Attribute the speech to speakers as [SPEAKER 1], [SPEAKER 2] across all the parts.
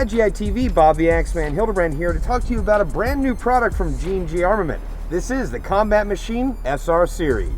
[SPEAKER 1] Hi GITV, Bob the Axeman Hildebrand here to talk to you about a brand new product from G&G Armament. This is the Combat Machine SR Series.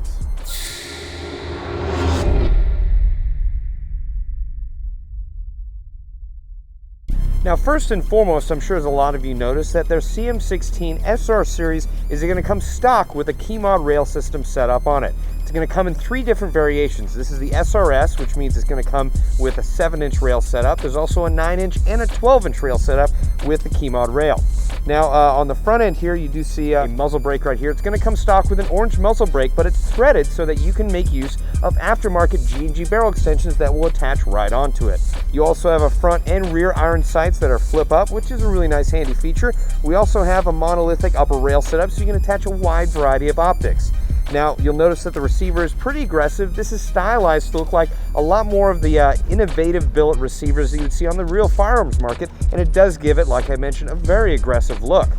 [SPEAKER 1] Now first and foremost, I'm sure as a lot of you noticed that their CM16 SR Series is going to come stock with a keymod rail system set up on it. It's going to come in 3 different variations. This is the SRS, which means it's going to come with a 7-inch rail setup. There's also a 9-inch and a 12-inch rail setup with the keymod rail. Now on the front end here, you do see a muzzle brake right here. It's going to come stock with an orange muzzle brake, but it's threaded so that you can make use of aftermarket G&G barrel extensions that will attach right onto it. You also have a front and rear iron sights that are flip up, which is a really nice handy feature. We also have a monolithic upper rail setup so you can attach a wide variety of optics. Now, you'll notice that the receiver is pretty aggressive. This is stylized to look like a lot more of the innovative billet receivers that you would see on the real firearms market, and it does give it, like I mentioned, a very aggressive look.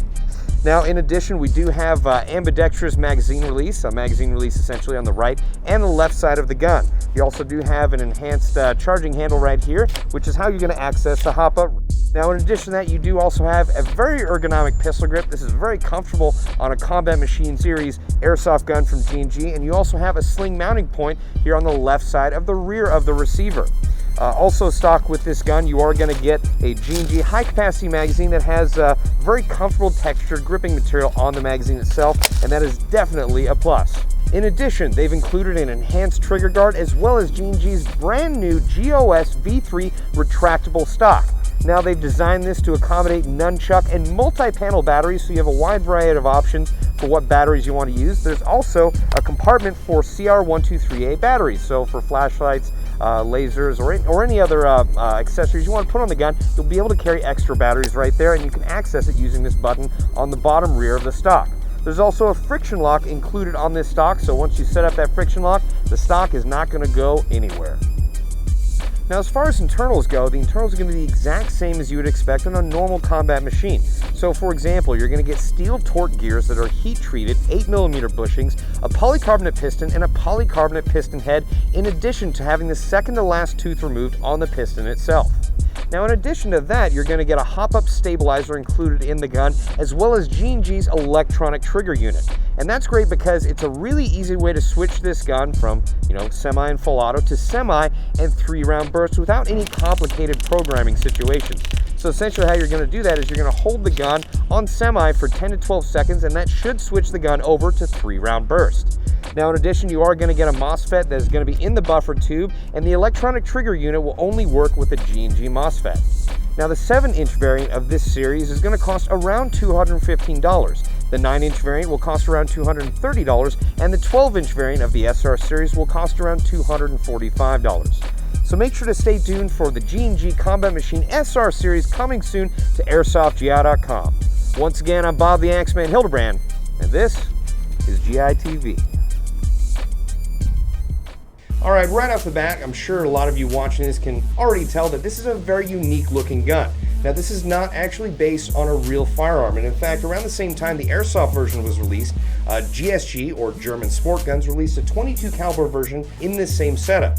[SPEAKER 1] Now, in addition, we do have ambidextrous magazine release, a magazine release essentially on the right and the left side of the gun. You also do have an enhanced charging handle right here, which is how you're going to access the hop-up. Now, in addition to that, you do also have a very ergonomic pistol grip. This is very comfortable on a Combat Machine Series airsoft gun from G&G, and you also have a sling mounting point here on the left side of the rear of the receiver. Also stock with this gun, you are going to get a G&G high-capacity magazine that has very comfortable textured gripping material on the magazine itself, and that is definitely a plus. In addition, they've included an enhanced trigger guard as well as G&G's brand new GOS V3 retractable stock. Now, they've designed this to accommodate nunchuck and multi-panel batteries, so you have a wide variety of options for what batteries you want to use. There's also a compartment for CR1238 batteries, so for flashlights, lasers, or any other accessories you want to put on the gun, you'll be able to carry extra batteries right there, and you can access it using this button on the bottom rear of the stock. There's also a friction lock included on this stock, so once you set up that friction lock, the stock is not going to go anywhere. Now, as far as internals go, the internals are going to be the exact same as you would expect on a normal combat machine. So, for example, you're going to get steel torque gears that are heat-treated, 8mm bushings, a polycarbonate piston, and a polycarbonate piston head, in addition to having the second-to-last tooth removed on the piston itself. Now, in addition to that, you're going to get a hop-up stabilizer included in the gun, as well as G&G's electronic trigger unit. And that's great because it's a really easy way to switch this gun from, semi and full auto to semi and 3-round bursts without any complicated programming situations. So essentially how you're going to do that is you're going to hold the gun on semi for 10 to 12 seconds, and that should switch the gun over to 3-round burst. Now, in addition, you are going to get a Mosfet that is going to be in the buffer tube, and the electronic trigger unit will only work with the G&G Mosfet. Now, the 7-inch variant of this series is going to cost around $215. The 9-inch variant will cost around $230, and the 12-inch variant of the SR series will cost around $245. So make sure to stay tuned for the G&G Combat Machine SR series coming soon to AirsoftGI.com. Once again, I'm Bob the Axeman Hildebrand, and this is GITV. All right, right off the bat, I'm sure a lot of you watching this can already tell that this is a very unique looking gun. Now, this is not actually based on a real firearm, and in fact, around the same time the Airsoft version was released, GSG, or German Sport Guns, released a .22 caliber version in this same setup.